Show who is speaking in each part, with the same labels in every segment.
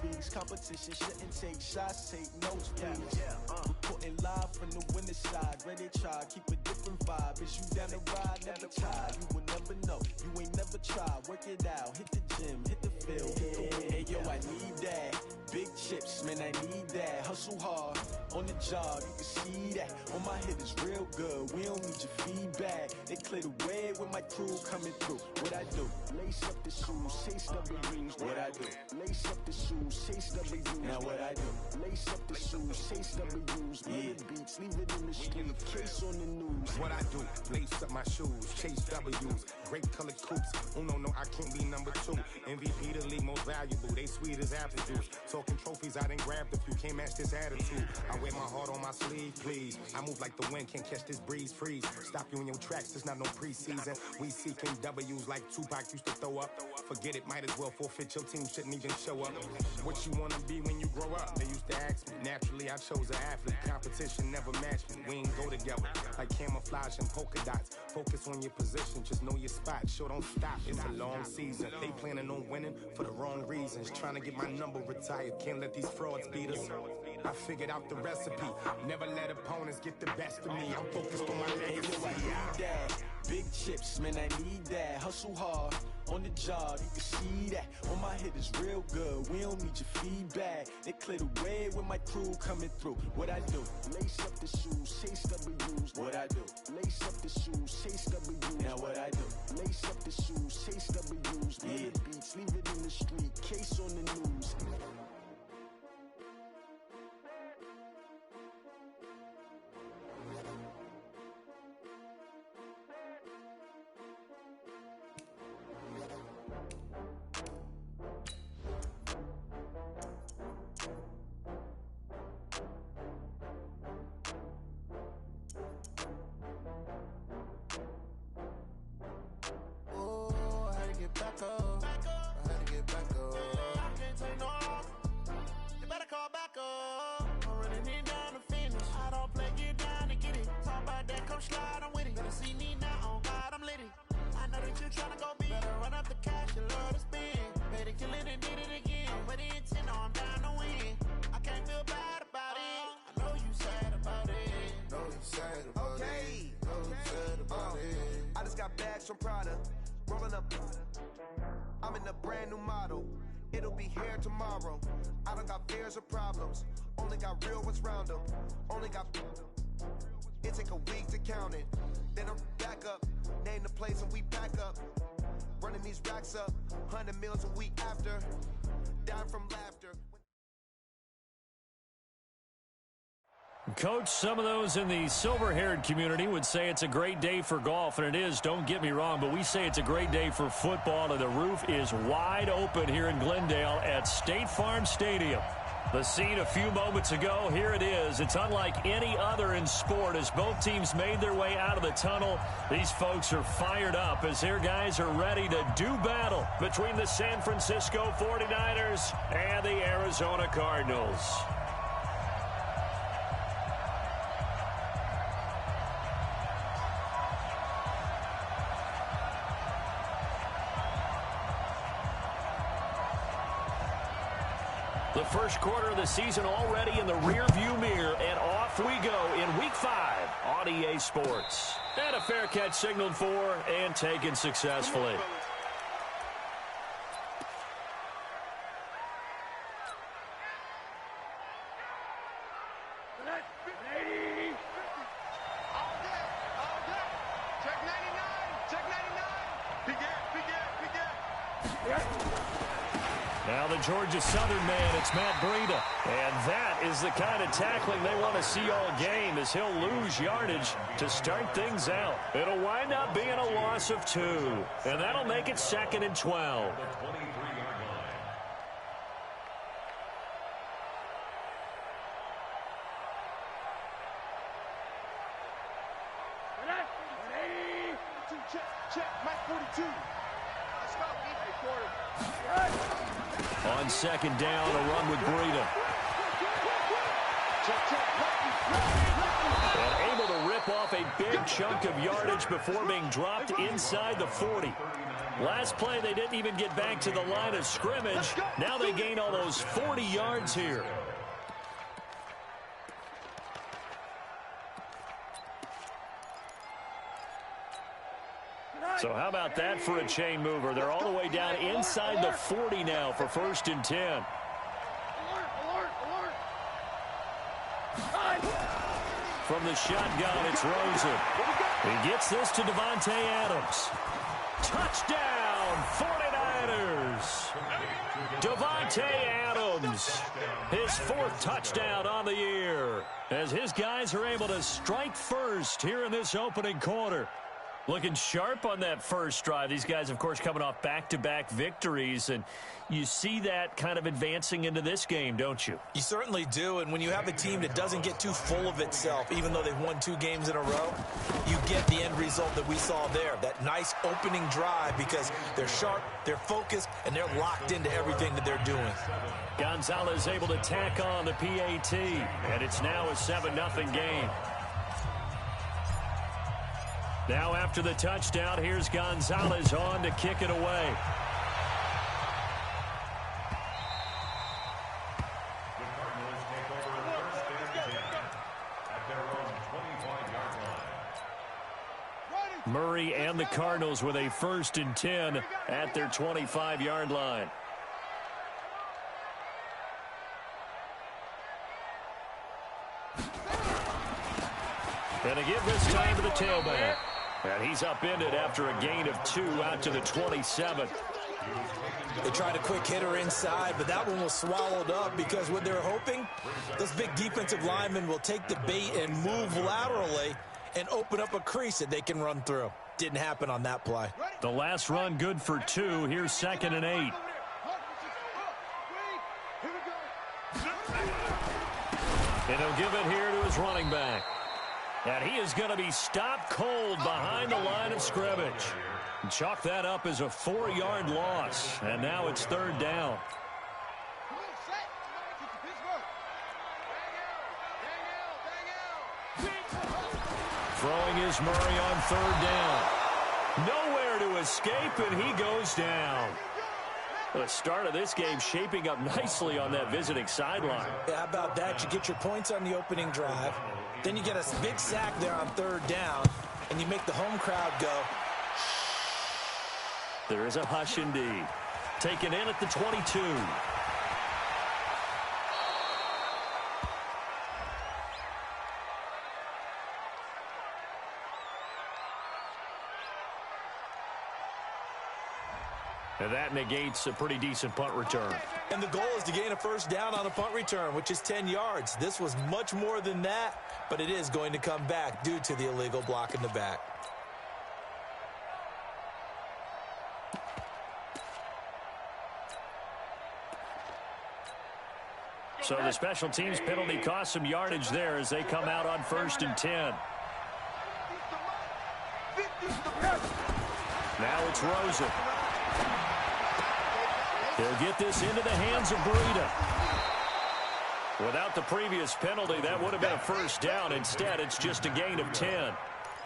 Speaker 1: fees. Competition shouldn't take shots, take notes, please. Reporting live from the winner side. Ready to try, keep a different vibe. Is you down the ride? Never tired. You will never know. You ain't never tried. Work it out. Hit the gym, hit the field. Hey, yo, I need that. Big chips, man, I need that. Hustle hard on the job, you can see that. On my head is real good. We don't need your feedback. They clear the way with my crew coming through. What I do? Lace up the shoes, chase W's. What I do? Lace up the shoes, chase W's. Now what I do? Lace up the shoes, chase W's. Yeah. Beats, leave it in the street, case on the news.
Speaker 2: What I do? Lace up my shoes, chase W's. Great colored coops. Oh no, I can't be number 2. MVP the league most valuable. They sweet as apple juice. Talking trophies, I didn't grab the few. Can't match this attitude. I wear my heart on my sleeve, please. I move like the wind, can't catch this breeze, freeze. Stop you in your tracks, there's not no preseason. We seeking W's like Tupac used to throw up. Forget it, might as well forfeit. Your team shouldn't even show up. What you wanna be when you grow up? They used to ask me. Naturally, I chose an athlete. Competition never matched me. We ain't go together like camouflage and polka dots. Focus on your position, just know your spot. Sure, don't stop. It's a long season. They planning on winning for the wrong reasons. Trying to get my number retired. Can't let these frauds beat us. I figured out the recipe. Never let opponents get the best of me. I'm focused on my legacy.
Speaker 1: I need that. Big chips, man, I need that. Hustle hard on the job, you can see that. On my head is real good. We don't need your feedback. They clear the way with my crew coming through. What I do? Lace up the shoes, chase W's. What I do? Lace up the shoes, chase W's. Now what I do? Lace up the shoes, chase W's. Yeah. Beats, leave it in the street, case on the news.
Speaker 3: Back up. I had to get back up. I can't take no loss. You better call back up. I'm running it down to finish. I don't play, get down to get it. Talk about that, come slide, I'm with it. Better see me now, on God, I'm litty. I know that you tryna go big. Better run up the cash, you love to spend. Better kill it and did it again. I'm with the intent, no, I'm down to win. I can't feel bad about it. I know you sad about it.
Speaker 4: Know you sad about it. Know you sad about it. I just got bags from Prada. Rolling up, I'm in a brand new model. It'll be here tomorrow. I don't got fears or problems. Only got real ones round them. Only got. It take a week to count it. Then I'm back up. Name the place and we back up. Running these racks up. 100 meals a week after. Dying from laughter.
Speaker 5: Coach, some of those in the silver-haired community would say it's a great day for golf, and it is, don't get me wrong, but we say it's a great day for football, and the roof is wide open here in Glendale at State Farm Stadium. The scene a few moments ago, here it is. It's unlike any other in sport as both teams made their way out of the tunnel. These folks are fired up as their guys are ready to do battle between the San Francisco 49ers and the Arizona Cardinals. The first quarter of the season already in the rearview mirror, and off we go in Week 5 on EA Sports. And a fair catch signaled for and taken successfully. Now the Georgia Southern man, it's Matt Breida. And that is the kind of tackling they want to see all game as he'll lose yardage to start things out. It'll wind up being a loss of 2. And that'll make it 2nd and 12.
Speaker 3: Check, Mike 42. Let's go, defense quarter.
Speaker 5: On 2nd down, a run with Breida. And able to rip off off a big chunk of yardage before being dropped inside the 40. Last play, they didn't even get back to the line of scrimmage. Now they gain almost 40 yards here. So how about that for a chain mover? They're all the way down inside the 40 now for 1st and 10. From the shotgun, it's Rosen. He gets this to Davante Adams. Touchdown, 49ers. Davante Adams, his 4th touchdown on the year, as his guys are able to strike first here in this opening quarter. Looking sharp on that first drive. These guys, of course, coming off back-to-back victories, and you see that kind of advancing into this game, don't you?
Speaker 6: You certainly do, and when you have a team that doesn't get too full of itself, even though they've won 2 games in a row, you get the end result that we saw there, that nice opening drive, because they're sharp, they're focused, and they're locked into everything that they're doing.
Speaker 5: Gonzalez able to tack on the PAT, and it's now a 7-0 game. Now after the touchdown, here's Gonzalez on to kick it away. Murray and the Cardinals with a 1st and 10 at their 25-yard line. And a give this time to the tailback. And he's upended after a gain of 2 out to the 27.
Speaker 6: They tried a quick hitter inside, but that one was swallowed up because what they're hoping, those big defensive linemen will take the bait and move laterally and open up a crease that they can run through. Didn't happen on that play.
Speaker 5: The last run good for 2. Here's 2nd and 8. And he'll give it here to his running back. And he is going to be stopped cold behind the line of scrimmage. Chalk that up as a 4-yard loss. And now it's 3rd down. Throwing is Murray on 3rd down. Nowhere to escape, and he goes down. The start of this game shaping up nicely on that visiting sideline.
Speaker 6: Yeah, how about that? You get your points on the opening drive. Then you get a big sack there on 3rd down, and you make the home crowd go.
Speaker 5: There is a hush indeed. Taken in at the 22. And that negates a pretty decent punt return.
Speaker 6: And the goal is to gain a 1st down on a punt return, which is 10 yards. This was much more than that, but it is going to come back due to the illegal block in the back.
Speaker 5: So the special teams penalty cost some yardage there as they come out on 1st and 10. Now it's Rosen. He'll get this into the hands of Breida. Without the previous penalty, that would have been a 1st down. Instead, it's just a gain of 10.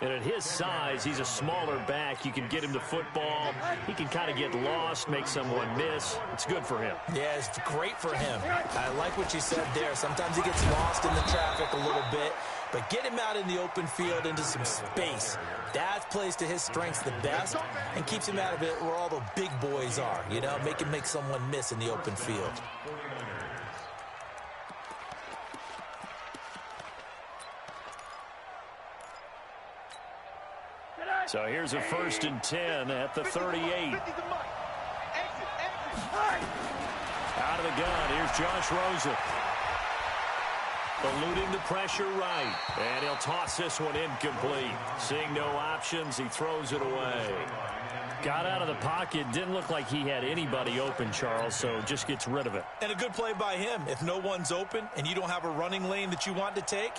Speaker 5: And at his size, he's a smaller back. You can get him to football. He can kind of get lost, make someone miss. It's good for him.
Speaker 6: Yeah, it's great for him. I like what you said there. Sometimes he gets lost in the traffic a little bit. But get him out in the open field into some space. That plays to his strengths the best and keeps him out of it where all the big boys are. You know, make someone miss in the open field.
Speaker 5: So here's a 1st and 10 at the 38. Out of the gun, here's Josh Rosen. Eluding the pressure right. And he'll toss this one incomplete. Seeing no options, he throws it away. Got out of the pocket. Didn't look like he had anybody open, Charles, so just gets rid of it.
Speaker 6: And a good play by him. If no one's open and you don't have a running lane that you want to take,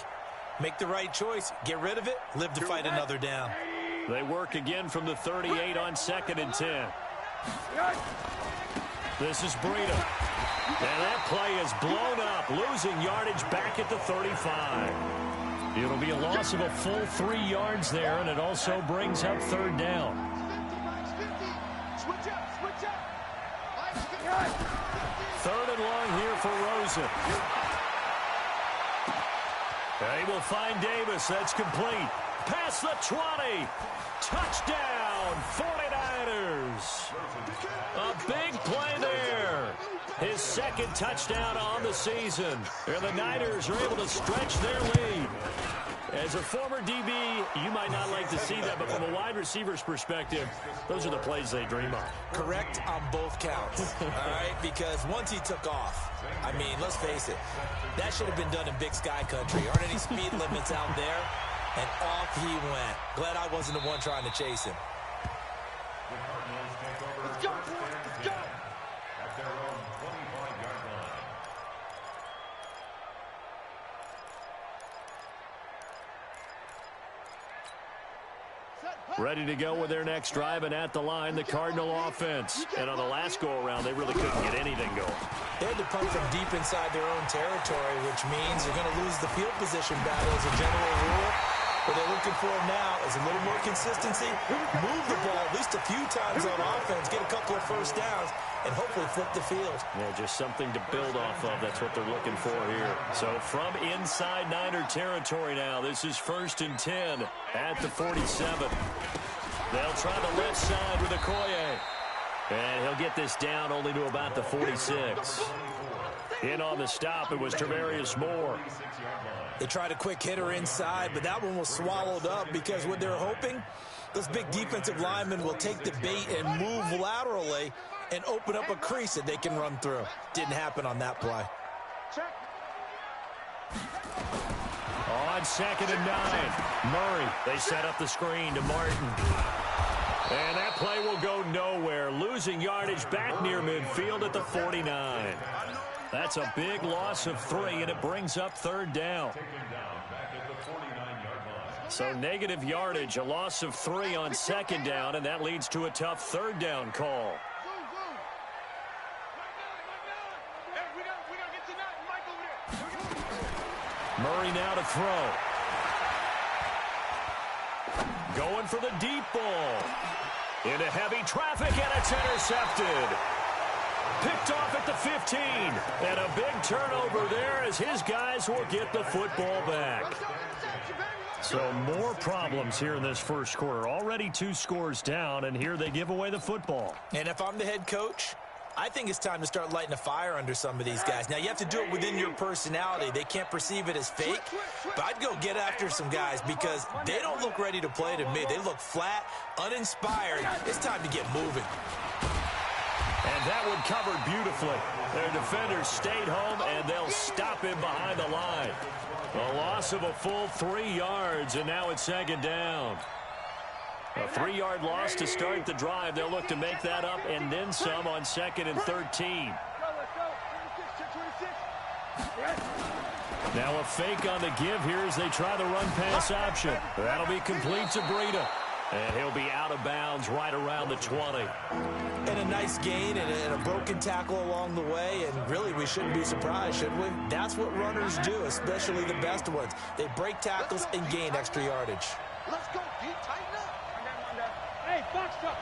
Speaker 6: make the right choice. Get rid of it. Live to fight another down.
Speaker 5: They work again from the 38 on 2nd and 10. This is Breida. And that play is blown up, losing yardage back at the 35. It'll be a loss of a full 3 yards there, and it also brings up third down. Third and long here for Rosen. He will find Davis. That's complete. Past the 20. Touchdown, 49ers. A big play there. His second touchdown on the season. And the Niners are able to stretch their lead. As a former DB, you might not like to see that, but from a wide receiver's perspective, those are the plays they dream of.
Speaker 6: Correct on both counts, all right? Because once he took off, I mean, let's face it, that should have been done in Big Sky Country. Aren't any speed limits out there? And off he went. Glad I wasn't the one trying to chase him.
Speaker 1: Let's go, let's go.
Speaker 7: At their own 25-yard line.
Speaker 5: Ready to go with their next drive, and at the line, the Cardinal offense. And on the last go-around, they really couldn't get anything going.
Speaker 6: They had to punt from deep inside their own territory, which means you're going to lose the field position battle as a general rule. What they're looking for now is a little more consistency, move the ball at least a few times on offense, get a couple of first downs, and hopefully flip the field.
Speaker 5: Yeah, just something to build off of. That's what they're looking for here. So from inside Niner territory now, this is 1st and 10 at the 47. They'll try the left side with Okoye. And he'll get this down only to about the 46. In on the stop, it was Travarius Moore.
Speaker 6: They tried a quick hitter inside, but that one was swallowed up because what they're hoping, those big defensive linemen will take the bait and move laterally and open up a crease that they can run through. Didn't happen on that play.
Speaker 5: On 2nd and 9, Murray. They set up the screen to Martin. And that play will go nowhere. Losing yardage back near midfield at the 49. That's a big loss of 3, and it brings up third down. So negative yardage, a loss of 3 on 2nd down, and that leads to a tough third down call. Murray now to throw. Going for the deep ball. Into heavy traffic, and it's intercepted. Picked off at the 15. And a big turnover there as his guys will get the football back. So more problems here in this first quarter. Already 2 scores down, and here they give away the football.
Speaker 6: And if I'm the head coach, I think it's time to start lighting a fire under some of these guys. Now, you have to do it within your personality. They can't perceive it as fake. But I'd go get after some guys because they don't look ready to play to me. They look flat, uninspired. It's time to get moving.
Speaker 5: And that one covered beautifully. Their defenders stayed home, and they'll stop him behind the line. A loss of a full 3 yards, and now it's 2nd down. A 3-yard loss to start the drive. They'll look to make that up and then some on 2nd and 13. Now a fake on the give here as they try the run-pass option. That'll be complete to Breida. And he'll be out of bounds right around the 20.
Speaker 6: And a nice gain and a broken tackle along the way. And really, we shouldn't be surprised, should we? That's what runners do, especially the best ones. They break tackles and gain extra yardage.
Speaker 1: Let's go, Pete. Tighten up. Hey, box truck.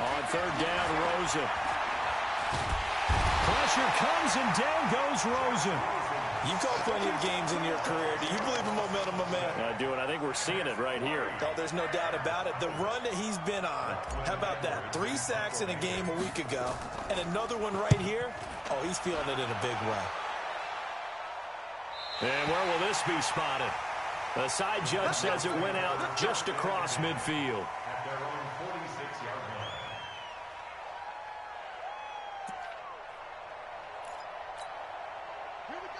Speaker 5: On 3rd down, Rosen. Pressure comes, and down goes Rosen.
Speaker 6: You've called plenty of games in your career. Do you believe in momentum, my man?
Speaker 5: I do, and I think we're seeing it right here.
Speaker 6: Oh, there's no doubt about it. The run that he's been on, how about that? 3 sacks in a game a week ago, and another one right here. Oh, he's feeling it in a big way.
Speaker 5: And where will this be spotted? The side judge says it went out just across midfield.
Speaker 7: At their own 46-yard line.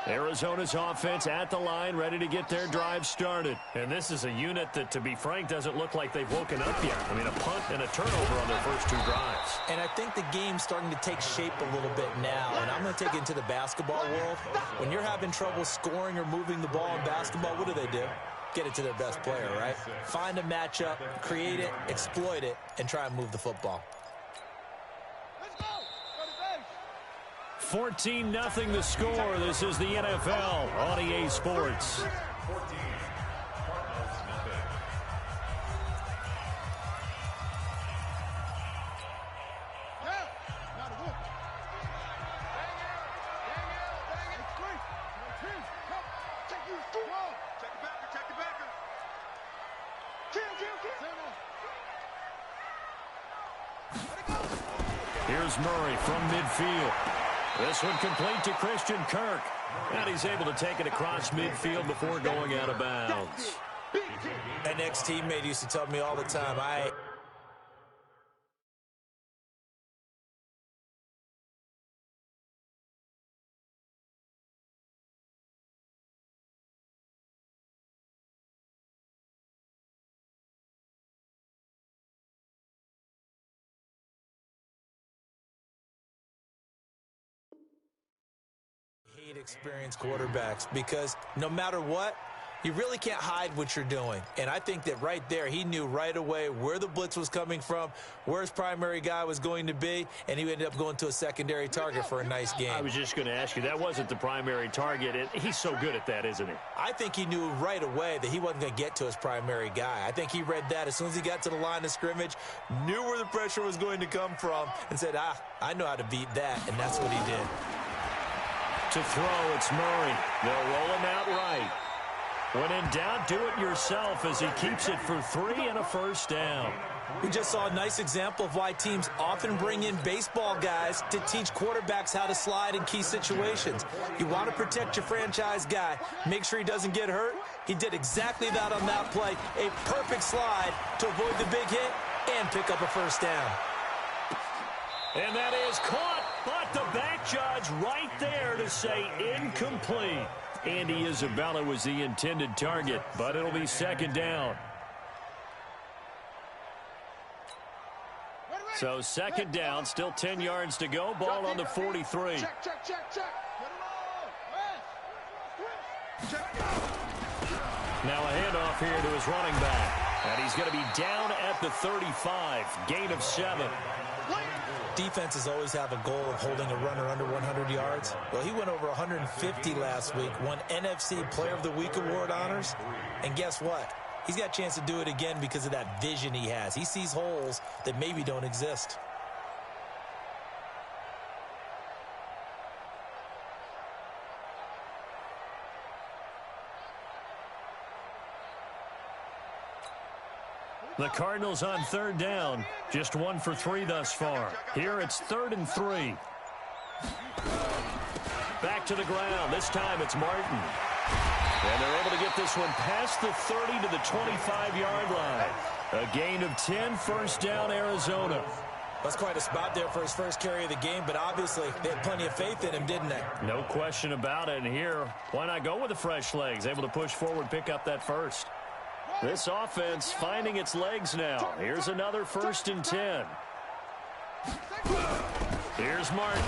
Speaker 5: Arizona's offense at the line, ready to get their drive started. And this is a unit that, to be frank, doesn't look like they've woken up yet. I mean, a punt and a turnover on their first 2 drives.
Speaker 6: And I think the game's starting to take shape a little bit now. And I'm going to take it into the basketball world. When you're having trouble scoring or moving the ball in basketball, what do? Get it to their best player, right? Find a matchup, create it, exploit it, and try and move the football.
Speaker 5: 14-0 the score. This is the NFL on EA Sports. Here's Murray from midfield. This one complete to Christian Kirk. And he's able to take it across midfield before going out of bounds.
Speaker 6: An ex-teammate used to tell me all the time, I hate experienced quarterbacks because no matter what, you really can't hide what you're doing. And I think that right there, he knew right away where the blitz was coming from, where his primary guy was going to be, and he ended up going to a secondary target for a nice game.
Speaker 5: I was just going to ask you, that wasn't the primary target, and he's so good at that, isn't he?
Speaker 6: I think he knew right away that he wasn't going to get to his primary guy. I think he read that as soon as he got to the line of scrimmage, knew where the pressure was going to come from, and said, I know how to beat that, and that's what he did.
Speaker 5: To throw, it's Murray. They'll roll him out right. When in doubt, do it yourself as he keeps it for 3 and a first down.
Speaker 6: We just saw a nice example of why teams often bring in baseball guys to teach quarterbacks how to slide in key situations. You want to protect your franchise guy. Make sure he doesn't get hurt. He did exactly that on that play. A perfect slide to avoid the big hit and pick up a first down.
Speaker 5: And that is caught, but the back judge right there to say incomplete. Andy Isabella was the intended target, but it'll be second down. So second down, still 10 yards to go. Ball on the 43. Now a handoff here to his running back. And he's going to be down at the 35. Gain of 7.
Speaker 6: Defenses always have a goal of holding a runner under 100 yards. Well, he went over 150 last week, won NFC Player of the Week award honors. And guess what? He's got a chance to do it again because of that vision he has. He sees holes that maybe don't exist.
Speaker 5: The Cardinals on third down. Just 1 for 3 thus far. Here it's 3rd and 3. Back to the ground. This time it's Martin. And they're able to get this one past the 30 to the 25-yard line. A gain of 10, first down, Arizona.
Speaker 6: That's quite a spot there for his first carry of the game, but obviously they had plenty of faith in him, didn't they?
Speaker 5: No question about it. And here, why not go with the fresh legs? Able to push forward, pick up that first. This offense finding its legs now. Here's another 1st and 10. Here's Martin.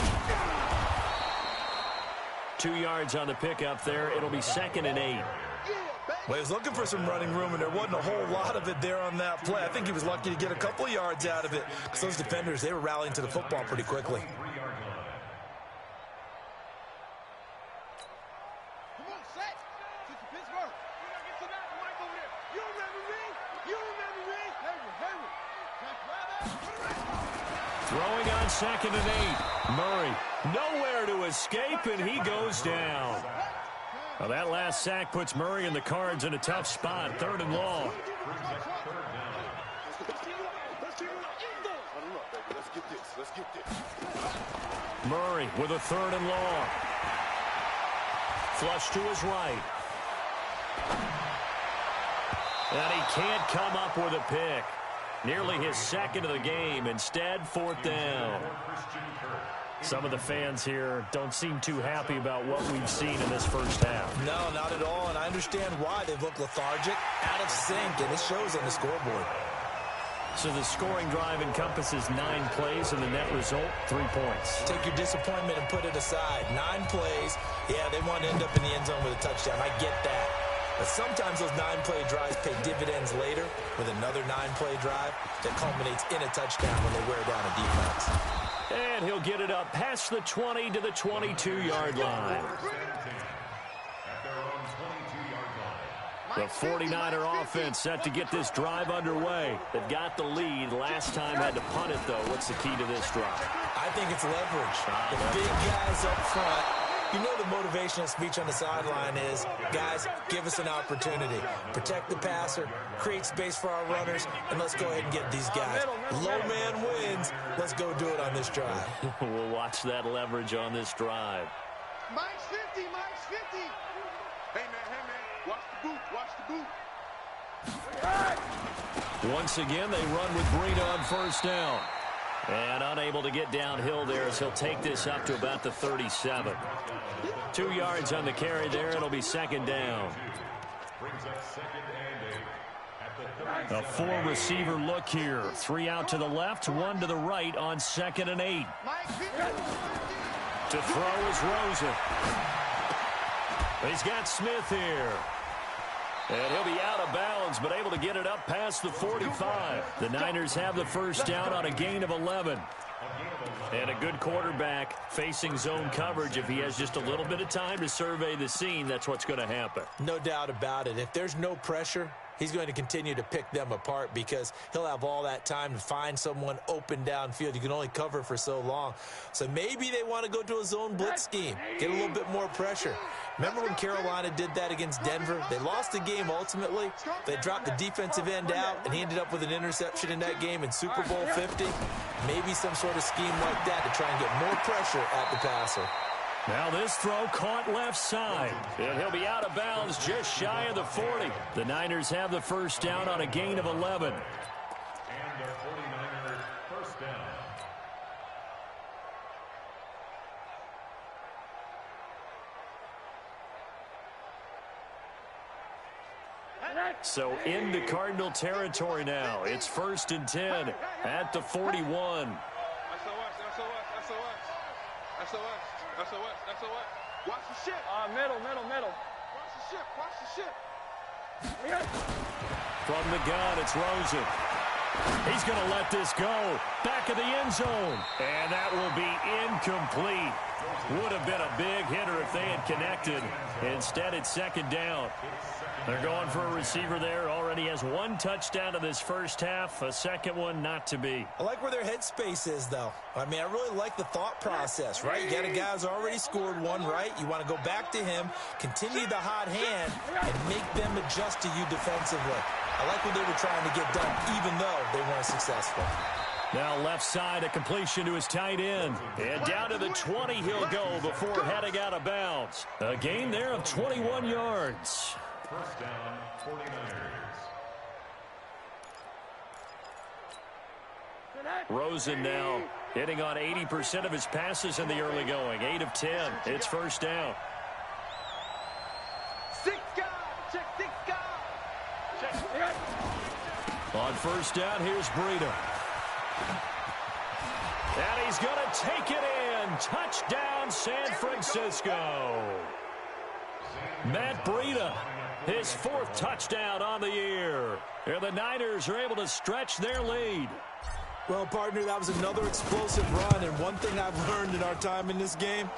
Speaker 5: 2 yards on the pickup there. It'll be 2nd and 8.
Speaker 6: Well, he was looking for some running room, and there wasn't a whole lot of it there on that play. I think he was lucky to get a couple of yards out of it because those defenders, they were rallying to the football pretty quickly.
Speaker 5: Throwing on 2nd and 8. Murray nowhere to escape, and he goes down. Well, that last sack puts Murray and the Cards in a tough spot. 3rd and long. Murray with a 3rd and long. Flush to his right. And he can't come up with a pick. Nearly his 2nd of the game. Instead, 4th down. Some of the fans here don't seem too happy about what we've seen in this first half.
Speaker 6: No, not at all, and I understand why. They've looked lethargic, out of sync, and it shows on the scoreboard.
Speaker 5: So the scoring drive encompasses 9 plays, and the net result, 3 points.
Speaker 6: Take your disappointment and put it aside. 9 plays, yeah, they want to end up in the end zone with a touchdown. I get that. But sometimes those 9-play drives pay dividends later with another 9-play drive that culminates in a touchdown when they wear down a defense.
Speaker 5: And he'll get it up past the 20 to the 22-yard line. The 49er offense set to get this drive underway. They've got the lead. Last time had to punt it, though. What's the key to this drive?
Speaker 6: I think it's leverage. The big guys up front. You know the motivational speech on the sideline is, guys, give us an opportunity. Protect the passer, create space for our runners, and let's go ahead and get these guys. Low man wins. Let's go do it on this drive.
Speaker 5: We'll watch that leverage on this drive.
Speaker 3: Mike's 50, Mike's 50. Hey, man, watch the boot, watch the boot.
Speaker 5: Once again, they run with Breida on first down. And unable to get downhill there as he'll take this up to about the 37. 2 yards on the carry there. It'll be second down. A four-receiver look here. 3 out to the left, 1 to the right on 2nd and 8. To throw is Rosen. He's got Smith here. And he'll be out of bounds, but able to get it up past the 45. The Niners have the first down on a gain of 11. And a good quarterback facing zone coverage. If he has just a little bit of time to survey the scene, that's what's going to happen.
Speaker 6: No doubt about it. If there's no pressure, he's going to continue to pick them apart because he'll have all that time to find someone open downfield. You can only cover for so long. So maybe they want to go to a zone blitz scheme, get a little bit more pressure. Remember when Carolina did that against Denver? They lost the game ultimately. They dropped the defensive end out, and he ended up with an interception in that game in Super Bowl 50. Maybe some sort of scheme like that to try and get more pressure at the passer.
Speaker 5: Now this throw caught left side. And he'll be out of bounds just shy of the 40. The Niners have the first down on a gain of 11.
Speaker 7: And the 49ers first down.
Speaker 5: So into Cardinal territory now. It's 1st and 10 at the 41.
Speaker 3: SOS. Watch the ship. Middle. Watch the ship.
Speaker 5: From the gun, it's Rosen. He's going to let this go. Back of the end zone. And that will be incomplete. Would have been a big hitter if they had connected. Instead, it's second down. They're going for a receiver there. Already has 1 touchdown in this first half. A second one not to be.
Speaker 6: I like where their headspace is, though. I mean, I really like the thought process, right? You got a guy who's already scored 1, right? You want to go back to him, continue the hot hand, and make them adjust to you defensively. I like what they were trying to get done, even though they weren't successful.
Speaker 5: Now left side, a completion to his tight end. And down to the 20 he'll go before heading out of bounds. A gain there of 21 yards.
Speaker 7: First down, 49ers.
Speaker 5: Rosen now hitting on 80% of his passes in the early going. 8 of 10. It's first down.
Speaker 3: 6 guys. Check 6 guys.
Speaker 5: On first down, here's Breida. And he's going to take it in. Touchdown, San Francisco. Matt Breida, his 4th touchdown on the year. And the Niners are able to stretch their lead.
Speaker 6: Well, partner, that was another explosive run, and one thing I've learned in our time in this game,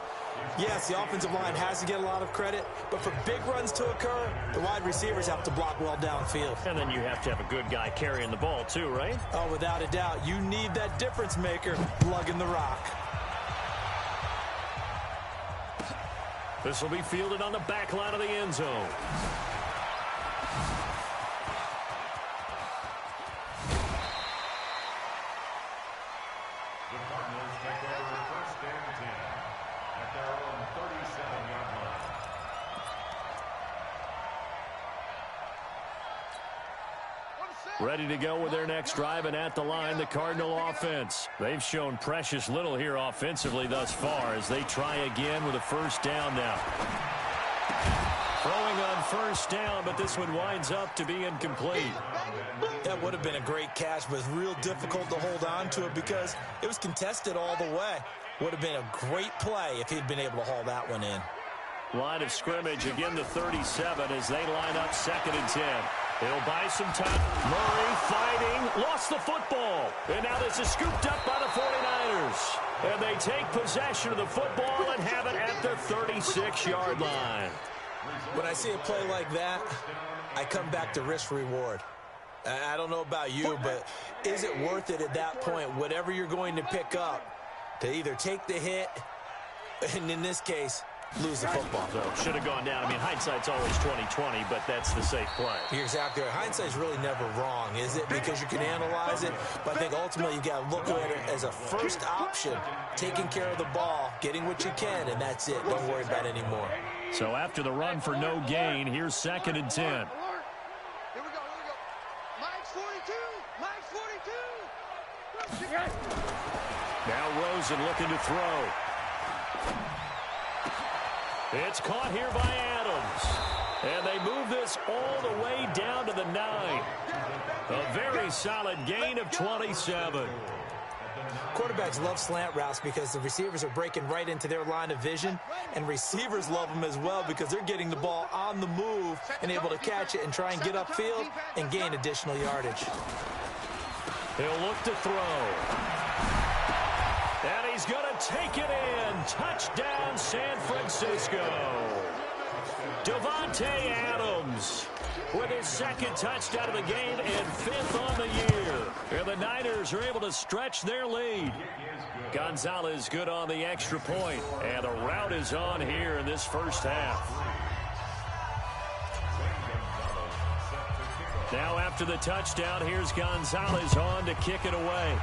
Speaker 6: yes, the offensive line has to get a lot of credit, but for big runs to occur, the wide receivers have to block well downfield.
Speaker 5: And then you have to have a good guy carrying the ball too, right?
Speaker 6: Oh, without a doubt. You need that difference maker lugging the rock.
Speaker 5: This will be fielded on the back line of the end zone.
Speaker 7: The Cardinals take over first and 10 at their own 37-yard line.
Speaker 5: Ready to go with their next drive, and at the line, the Cardinal offense. They've shown precious little here offensively thus far as they try again with a first down now. Throwing on first down, but this one winds up to be incomplete.
Speaker 6: That would have been a great catch, but it's real difficult to hold on to it because it was contested all the way. Would have been a great play if he'd been able to haul that one in.
Speaker 5: Line of scrimmage, again the 37 as they line up 2nd and 10. He'll buy some time. Murray fighting, lost the football. And now this is scooped up by the 49ers. And they take possession of the football and have it at the 36-yard line.
Speaker 6: When I see a play like that, I come back to risk-reward. I don't know about you, but is it worth it at that point, whatever you're going to pick up, to either take the hit, and in this case, lose the football?
Speaker 5: So should have gone down. I mean, hindsight's always 20/20, but that's the safe play.
Speaker 6: You're exactly right. Hindsight's really never wrong, is it? Because you can analyze it, but I think ultimately you got to look at it as a first option, taking care of the ball, getting what you can, and that's it. Don't worry about it anymore.
Speaker 5: So after the run for no gain, here's 2nd and 10.
Speaker 8: Here we go. Mike's 42. Mike's 42.
Speaker 5: Now Rosen looking to throw. It's caught here by Adams. And they move this all the way down to the 9. A very solid gain of 27.
Speaker 6: Quarterbacks love slant routes because the receivers are breaking right into their line of vision, and receivers love them as well because they're getting the ball on the move and able to catch it and try and get upfield and gain additional yardage.
Speaker 5: He'll look to throw. And he's going to take it in. Touchdown, San Francisco. Davante Adams with his 2nd touchdown of the game and 5th on the year. And the Niners are able to stretch their lead. Gonzalez good on the extra point. And the route is on here in this first half. Now after the touchdown, here's Gonzalez on to kick it away.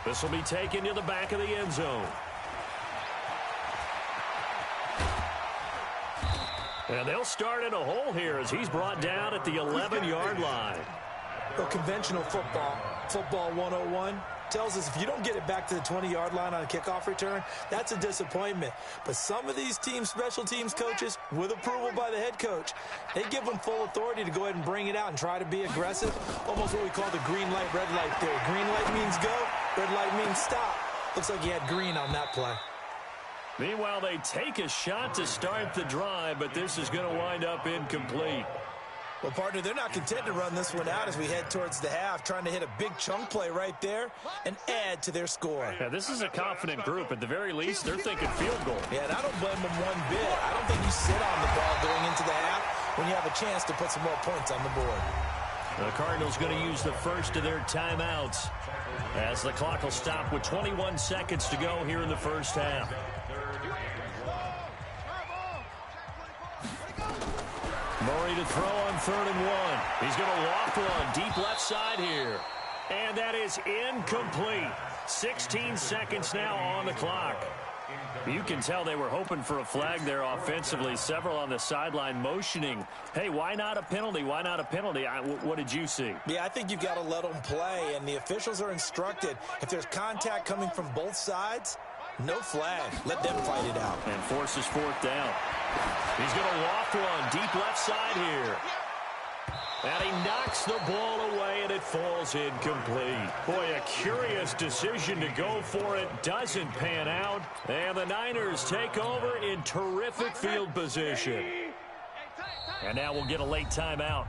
Speaker 5: This will be taken to the back of the end zone. And they'll start in a hole here as he's brought down at the 11-yard line.
Speaker 6: Well, conventional football 101, tells us if you don't get it back to the 20-yard line on a kickoff return, that's a disappointment. But some of these teams, special teams coaches, with approval by the head coach, they give them full authority to go ahead and bring it out and try to be aggressive. Almost what we call the green light, red light theory. Green light means go, red light means stop. Looks like he had green on that play.
Speaker 5: Meanwhile, they take a shot to start the drive, but this is going to wind up incomplete.
Speaker 6: Well, partner, they're not content to run this one out as we head towards the half, trying to hit a big chunk play right there and add to their score.
Speaker 5: Yeah, this is a confident group. At the very least, they're thinking field goal.
Speaker 6: Yeah, and I don't blame them one bit. I don't think you sit on the ball going into the half when you have a chance to put some more points on the board.
Speaker 5: The Cardinals going to use the first of their timeouts as the clock will stop with 21 seconds to go here in the first half. Murray to throw on 3rd and 1. He's going to loft one deep left side here. And that is incomplete. 16 seconds now on the clock. You can tell they were hoping for a flag there offensively. Several on the sideline motioning. Hey, why not a penalty? Why not a penalty? What did you see?
Speaker 6: Yeah, I think you've got to let them play, and the officials are instructed. If there's contact coming from both sides, no flag. Let them fight it out.
Speaker 5: And forces 4th down. He's going to loft one deep left side here. And he knocks the ball away, and it falls incomplete. Boy, a curious decision to go for it. Doesn't pan out. And the Niners take over in terrific field position. And now we'll get a late timeout.